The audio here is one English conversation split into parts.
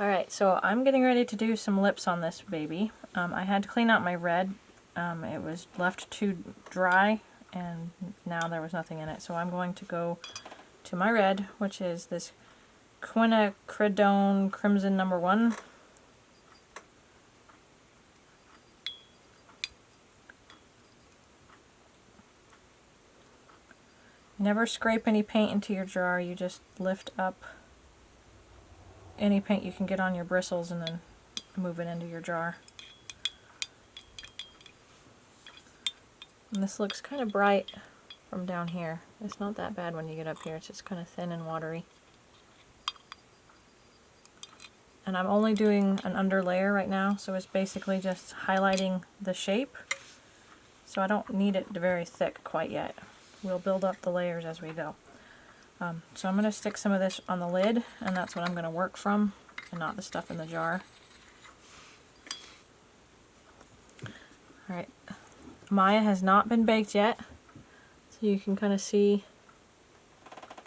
Alright, so I'm getting ready to do some lips on this baby. I had to clean out my red. It was left too dry and now there was nothing in it. So I'm going to go to my red, which is this Quinacridone Crimson number 1. Never scrape any paint into your jar, you just lift up any paint you can get on your bristles and then move it into your jar. And this looks kind of bright from down here. It's not that bad when you get up here, it's just kind of thin and watery. And I'm only doing an under layer right now, so it's basically just highlighting the shape. So I don't need it very thick quite yet. We'll build up the layers as we go. So I'm going to stick some of this on the lid, and that's what I'm going to work from, and not the stuff in the jar. Alright, Maya has not been baked yet, so you can kind of see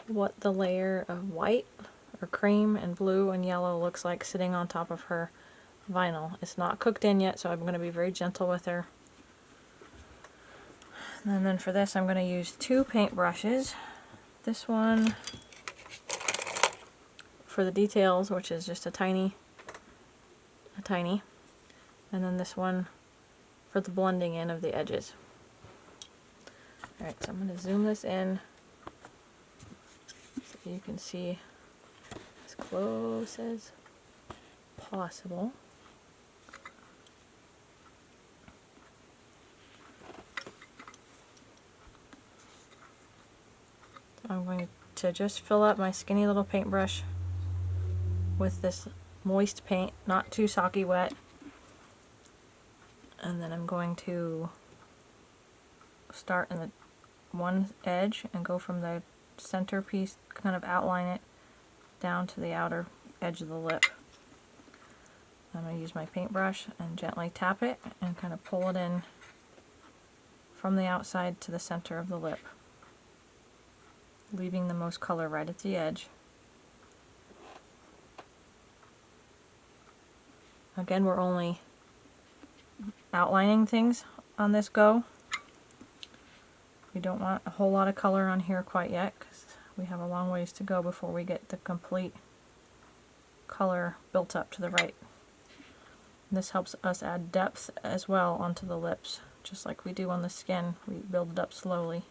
what the layer of white or cream and blue and yellow looks like sitting on top of her vinyl. It's not cooked in yet, so I'm going to be very gentle with her. And then for this I'm going to use 2 paint brushes. This one for the details, which is just a tiny, and then this one for the blending in of the edges. Alright, so I'm going to zoom this in so you can see as close as possible. I'm going to just fill up my skinny little paintbrush with this moist paint, not too socky wet. And then I'm going to start in the one edge and go from the center piece, kind of outline it down to the outer edge of the lip. I'm going to use my paintbrush and gently tap it and kind of pull it in from the outside to the center of the lip, leaving the most color right at the edge. Again, we're only outlining things on this go. We don't want a whole lot of color on here quite yet because we have a long ways to go before we get the complete color built up to the right. This helps us add depth as well onto the lips, just like we do on the skin. We build it up slowly.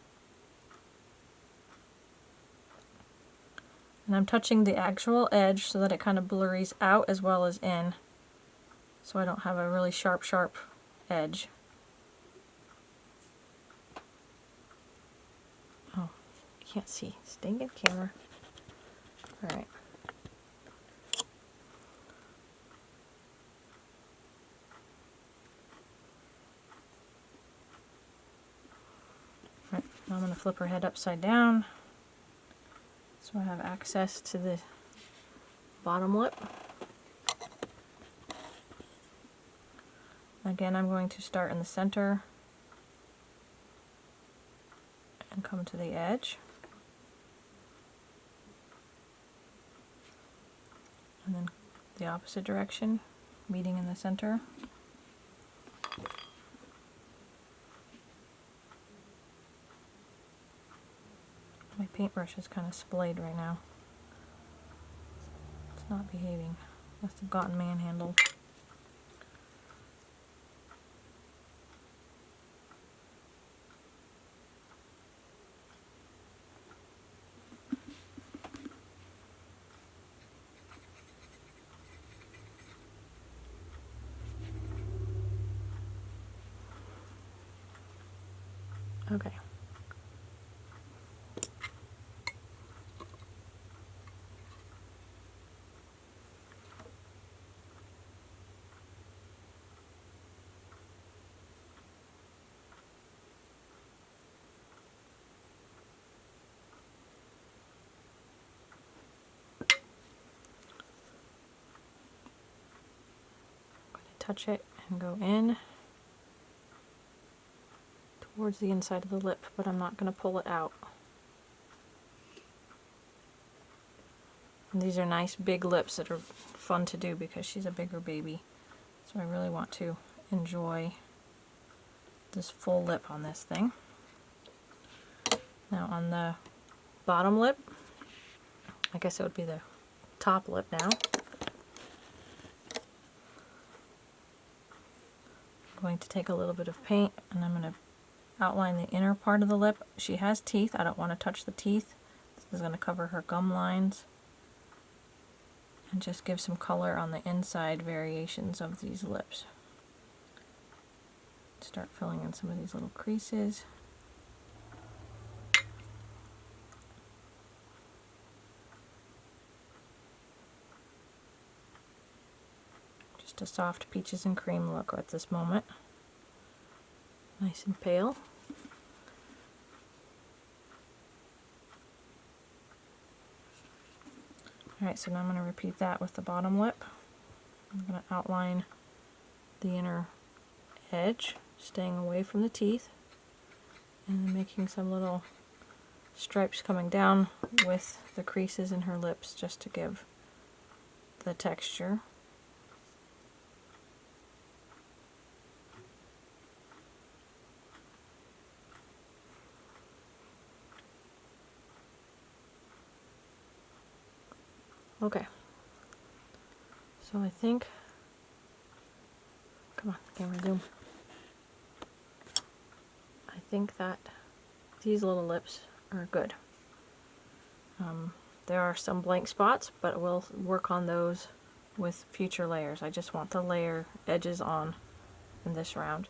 And I'm touching the actual edge so that it kind of blurs out as well as in, so I don't have a really sharp edge. Oh, can't see. Stinking camera. Alright. Right, now I'm going to flip her head upside down so I have access to the bottom lip. Again, I'm going to start in the center and come to the edge. And then the opposite direction, meeting in the center. My paintbrush is kind of splayed right now. It's not behaving. Must have gotten manhandled. Okay. Touch it and go in towards the inside of the lip, but I'm not going to pull it out. And these are nice big lips that are fun to do because she's a bigger baby. So I really want to enjoy this full lip on this thing. Now on the bottom lip, I guess it would be the top lip now. I'm going to take a little bit of paint and I'm going to outline the inner part of the lip. She has teeth. I don't want to touch the teeth. This is going to cover her gum lines and just give some color on the inside variations of these lips. Start filling in some of these little creases. Just a soft peaches and cream look at this moment. Nice and pale. Alright, so now I'm going to repeat that with the bottom lip. I'm going to outline the inner edge, staying away from the teeth, and then making some little stripes coming down with the creases in her lips just to give the texture. Okay, so I think, come on, camera zoom. I think that these little lips are good. There are some blank spots, but we'll work on those with future layers. I just want the layer edges on in this round.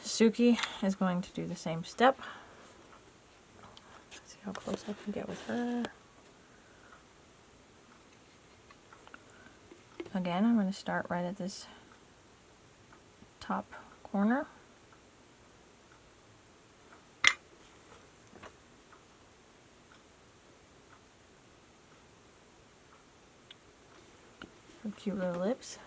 Suki is going to do the same step. Let's see how close I can get with her. Again, I'm going to start right at this top corner. Her cute little lips.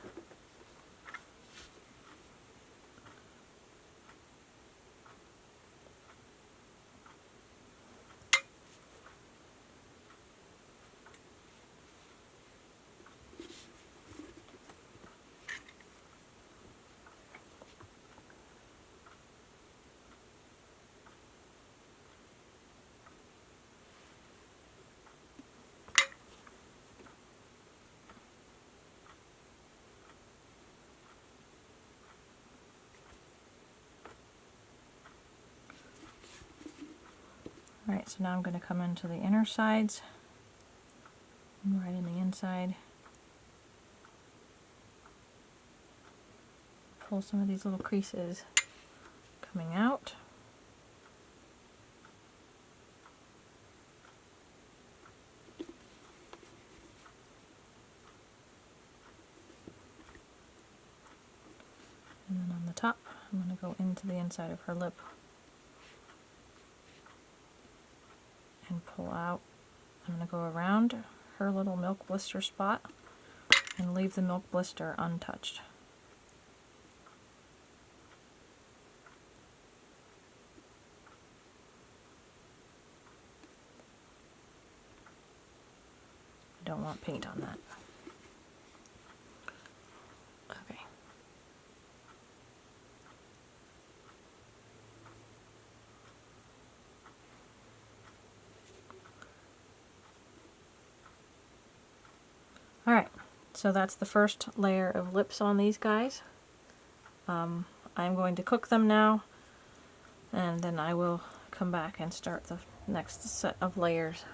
Alright, so now I'm going to come into the inner sides, and right in the inside. Pull some of these little creases coming out. And then on the top, I'm going to go into the inside of her lip and pull out. I'm going to go around her little milk blister spot and leave the milk blister untouched. I don't want paint on that. Okay. Alright, so that's the first layer of lips on these guys. I'm going to cook them now, and then I will come back and start the next set of layers.